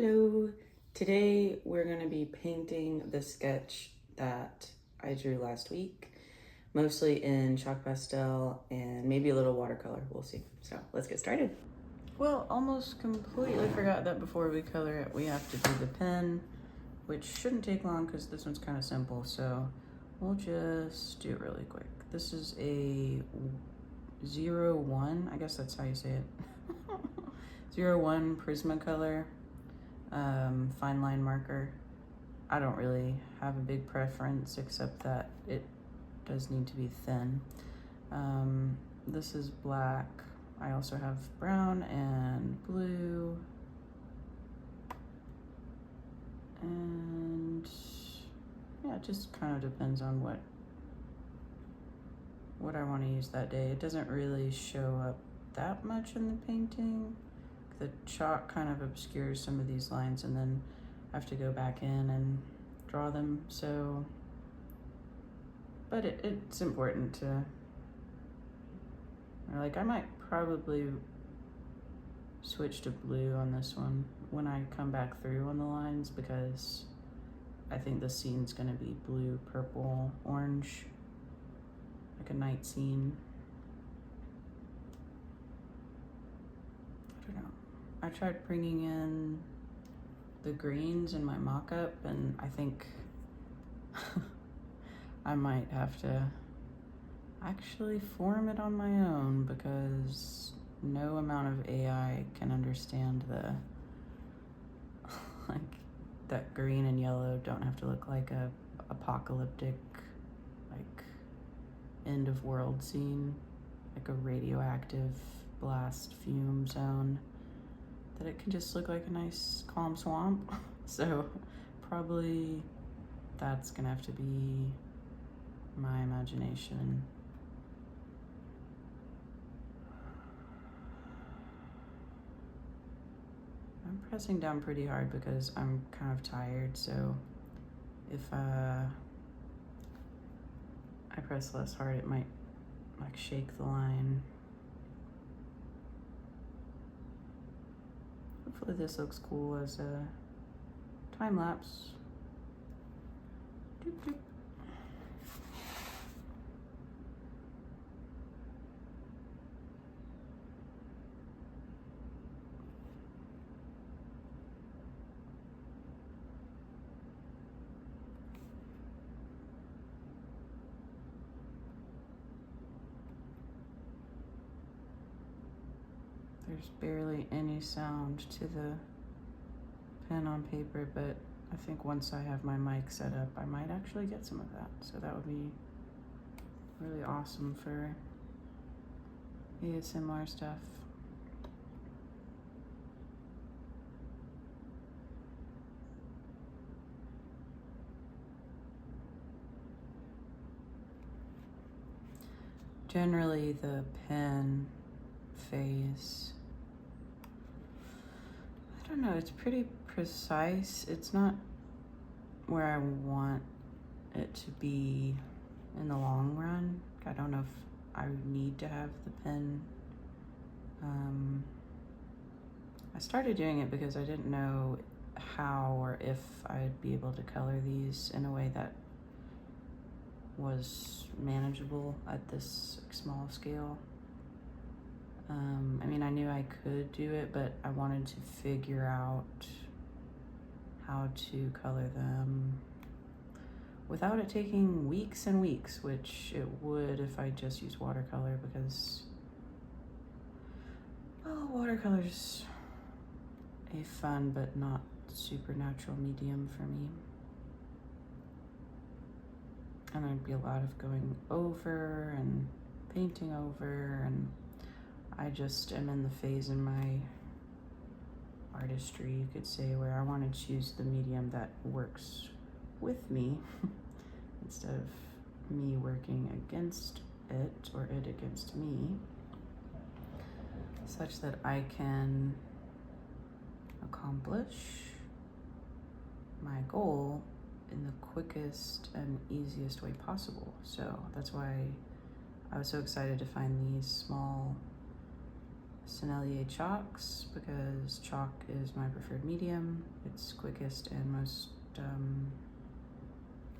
Hello. Today we're going to be painting the sketch that I drew last week, mostly in chalk pastel and maybe a little watercolor. We'll see. So let's get started. Well, almost completely forgot that before we color it, we have to do the pen, which shouldn't take long because this one's kind of simple. So we'll just do it really quick. This is a 01, I guess that's how you say it. 01 Prismacolor fine line marker. I don't really have a big preference except that it does need to be thin. This is black. I also have brown and blue. And yeah, it just kind of depends on what I want to use that day. It doesn't really show up that much in the painting. The chalk kind of obscures some of these lines and then I have to go back in and draw them. So, but it's important to, or like I might probably switch to blue on this one when I come back through on the lines, because I think the scene's gonna be blue, purple, orange, like a night scene. I don't know. I tried bringing in the greens in my mock-up, and I think I might have to actually form it on my own, because no amount of AI can understand the like that green and yellow don't have to look like a apocalyptic, like end of world scene, like a radioactive blast fume zone. That it can just look like a nice calm swamp. So probably that's gonna have to be my imagination. I'm pressing down pretty hard because I'm kind of tired, so if I press less hard, it might like shake the line. Hopefully this looks cool as a time lapse. Doop, doop. There's barely any sound to the pen on paper, but I think once I have my mic set up, I might actually get some of that. So that would be really awesome for ASMR stuff. Generally, the pen phase, I don't know, it's pretty precise. It's not where I want it to be in the long run. I don't know if I need to have the pen. I started doing it because I didn't know how or if I'd be able to color these in a way that was manageable at this small scale. I mean, I knew I could do it, but I wanted to figure out how to color them without it taking weeks and weeks, which it would if I just used watercolor, because, well, watercolor's a fun but not supernatural medium for me. And there'd be a lot of going over and painting over, and I just am in the phase in my artistry, you could say, where I want to choose the medium that works with me instead of me working against it or it against me, such that I can accomplish my goal in the quickest and easiest way possible. So that's why I was so excited to find these small Sennelier chalks because chalk is my preferred medium. It's quickest and most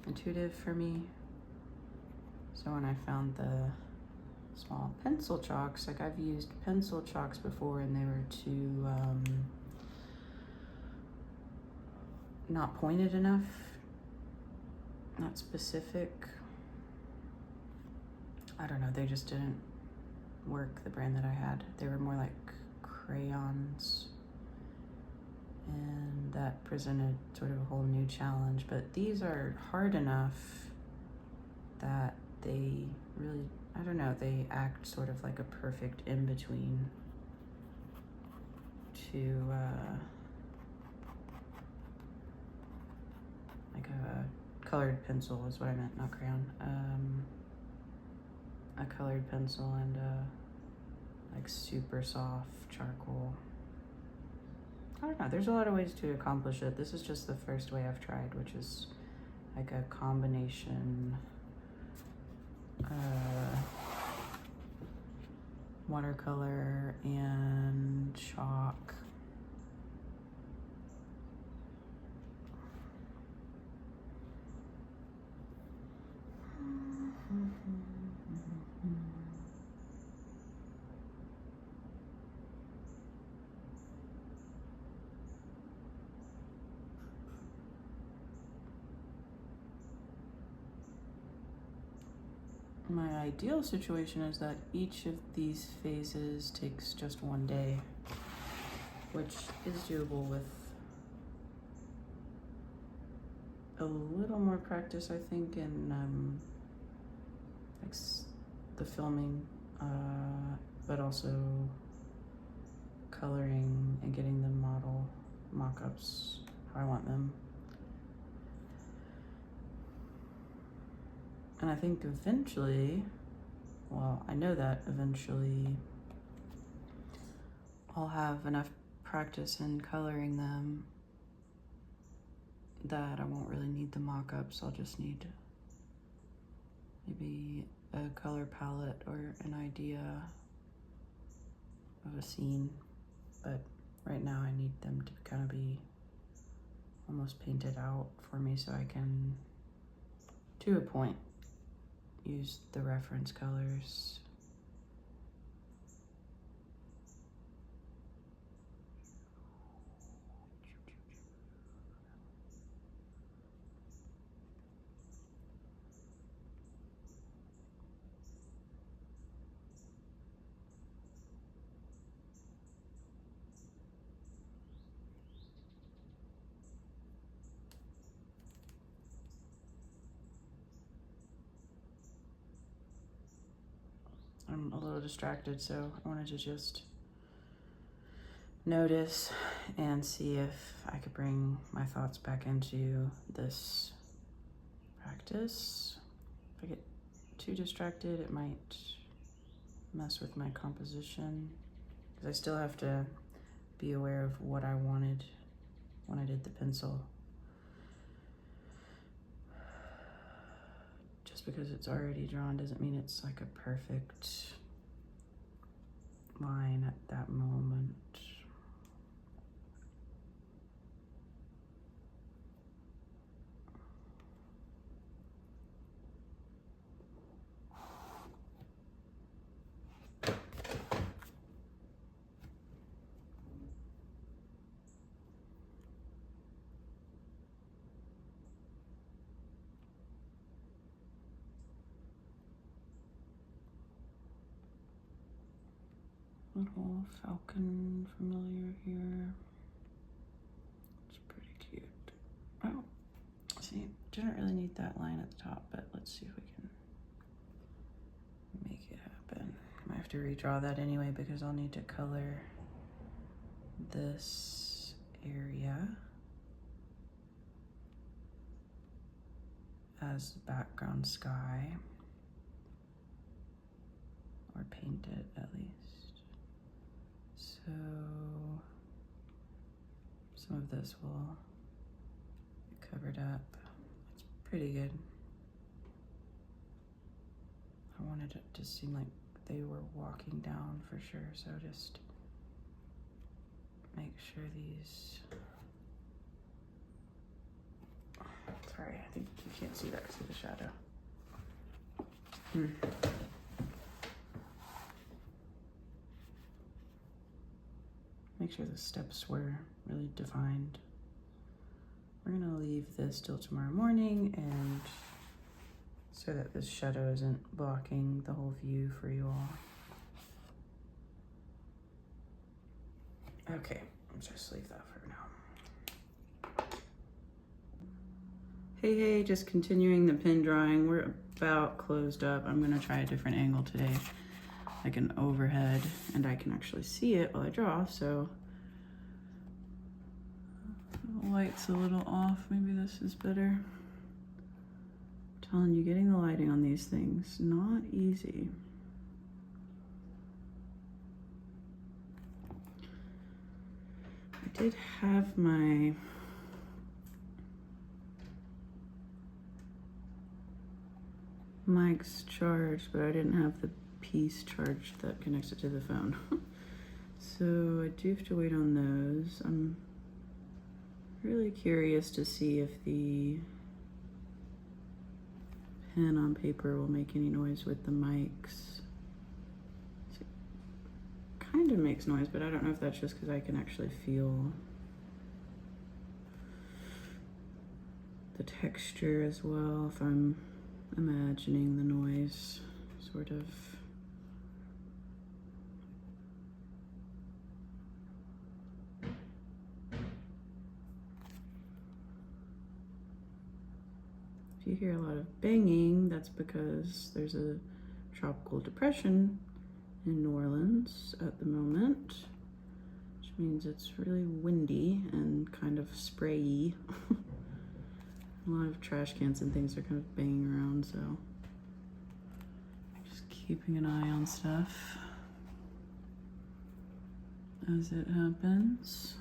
intuitive for me. So when I found the small pencil chalks, like I've used pencil chalks before and they were too not pointed enough, not specific. I don't know, they just didn't work, the brand that I had. They were more like crayons, and that presented sort of a whole new challenge. But these are hard enough that they really, I don't know, they act sort of like a perfect in-between to like a colored pencil is what I meant, not crayon. A colored pencil and like super soft charcoal. I don't know, there's a lot of ways to accomplish it. This is just the first way I've tried, which is like a combination watercolor and chalk. My ideal situation is that each of these phases takes just one day, which is doable with a little more practice, I think, in like the filming, but also coloring and getting the model mock-ups how I want them. And I think eventually, well, I know that eventually I'll have enough practice in coloring them that I won't really need the mock-ups. I'll just need maybe a color palette or an idea of a scene. But right now I need them to kind of be almost painted out for me so I can, to a point, use the reference colors. I'm a little distracted, so I wanted to just notice and see if I could bring my thoughts back into this practice. If I get too distracted, it might mess with my composition, because I still have to be aware of what I wanted when I did the pencil. Just because it's already drawn doesn't mean it's like a perfect line at that moment. Little falcon familiar here. It's pretty cute. Oh, see, didn't really need that line at the top, but let's see if we can make it happen. I might have to redraw that anyway because I'll need to color this area as background sky, or paint it at least. So some of this will be covered up. It's pretty good. I wanted it to seem like they were walking down for sure, so just make sure these, sorry, I think you can't see that because of the shadow. Make sure the steps were really defined. We're gonna leave this till tomorrow morning, and so that this shadow isn't blocking the whole view for you all. Okay, I'll just leave that for now. Hey, just continuing the pin drawing. We're about closed up. I'm gonna try a different angle today, like an overhead, and I can actually see it while I draw, so the light's a little off. Maybe this is better. I'm telling you, getting the lighting on these things, not easy. I did have my mics charged, but I didn't have the piece charged that connects it to the phone. So I do have to wait on those. I'm really curious to see if the pen on paper will make any noise with the mics. It kind of makes noise, but I don't know if that's just because I can actually feel the texture as well, if I'm imagining the noise, sort of. If you hear a lot of banging, that's because there's a tropical depression in New Orleans at the moment, which means it's really windy and kind of sprayy. A lot of trash cans and things are kind of banging around, so just keeping an eye on stuff as it happens.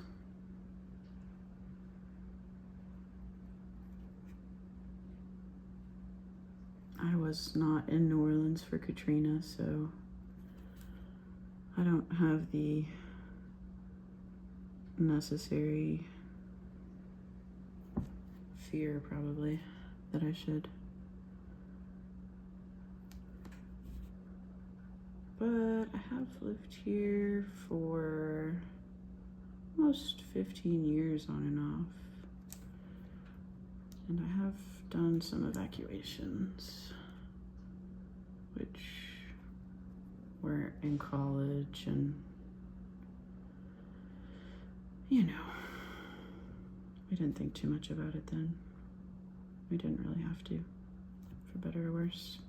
I was not in New Orleans for Katrina, so I don't have the necessary fear, probably, that I should. But I have lived here for almost 15 years on and off. And I have done some evacuations, which were in college, and you know, we didn't think too much about it then. We didn't really have to, for better or worse.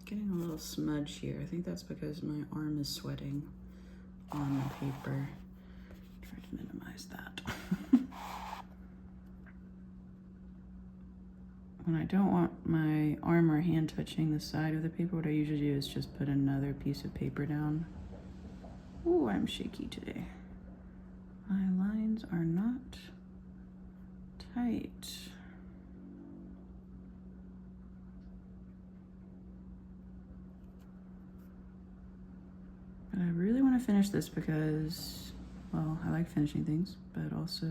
Getting a little smudge here. I think that's because my arm is sweating on the paper. Try to minimize that. When I don't want my arm or hand touching the side of the paper, what I usually do is just put another piece of paper down. Ooh, I'm shaky today. My lines are not tight. But I really want to finish this because, well, I like finishing things, but also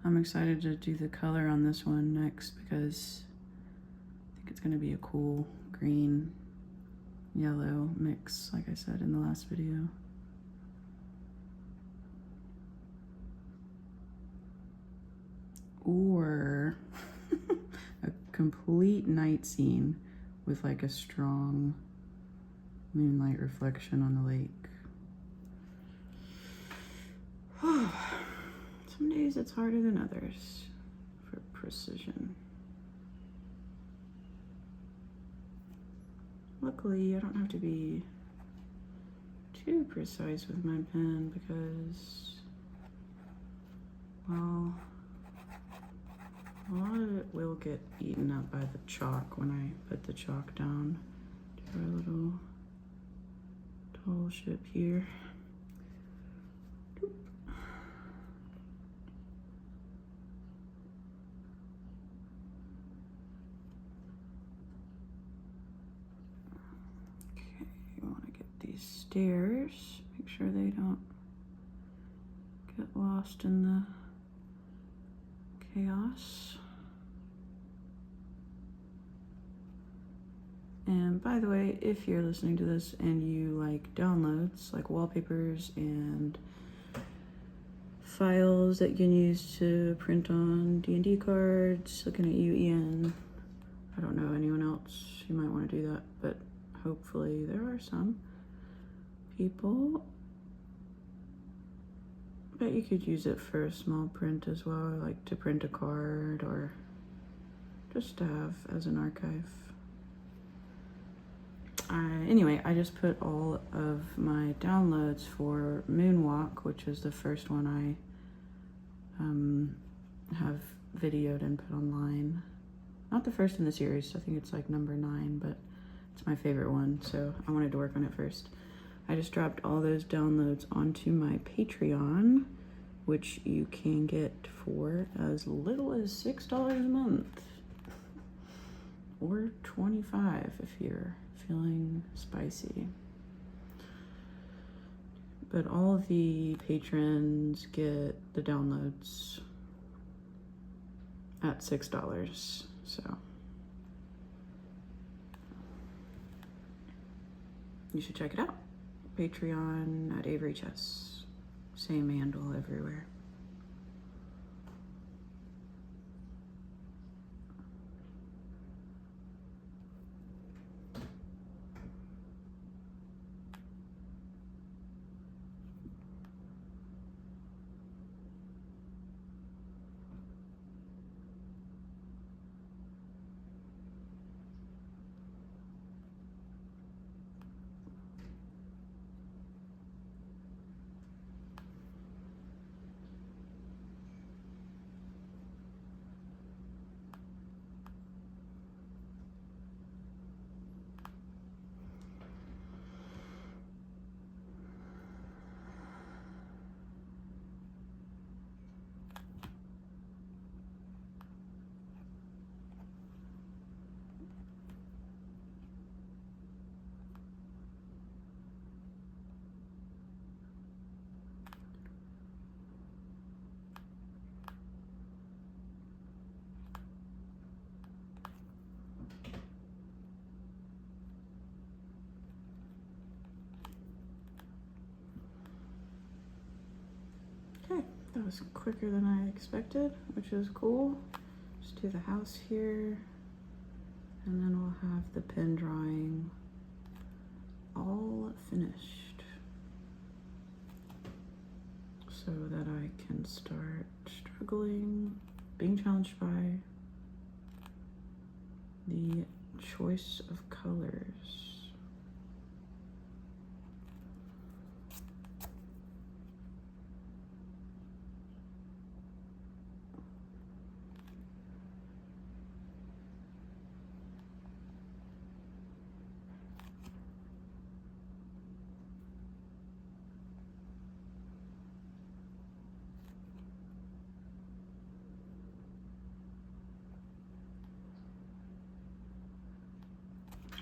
I'm excited to do the color on this one next because I think it's going to be a cool green yellow mix, like I said in the last video. Or a complete night scene with like a strong moonlight reflection on the lake. Some days it's harder than others for precision. Luckily, I don't have to be too precise with my pen because, well, a lot of it will get eaten up by the chalk when I put the chalk down to our little tall ship here. stairs. Make sure they don't get lost in the chaos. And by the way, if you're listening to this and you like downloads, like wallpapers and files that you can use to print on D&D cards, looking at you, Ian. I don't know anyone else who might want to do that, but hopefully there are some people. But you could use it for a small print as well, like to print a card or just to have as an archive. Anyway, I just put all of my downloads for Moonwalk, which is the first one I have videoed and put online. Not the first in the series, I think it's like number 9, but it's my favorite one, so I wanted to work on it first. I just dropped all those downloads onto my Patreon, which you can get for as little as $6 a month, or $25 if you're feeling spicy. But all of the patrons get the downloads at $6, so you should check it out. Patreon at Avery Chess. Same handle everywhere. Okay, that was quicker than I expected, which is cool. Just do the house here, and then we'll have the pen drawing all finished so that I can start struggling, being challenged by the choice of colors.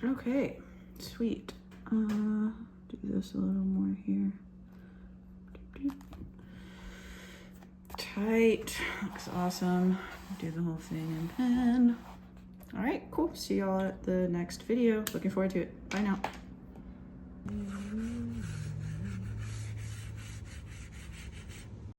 Okay, sweet. Do this a little more here. Tight, looks awesome. Do the whole thing in pen. All right, cool. See y'all at the next video. Looking forward to it. Bye now.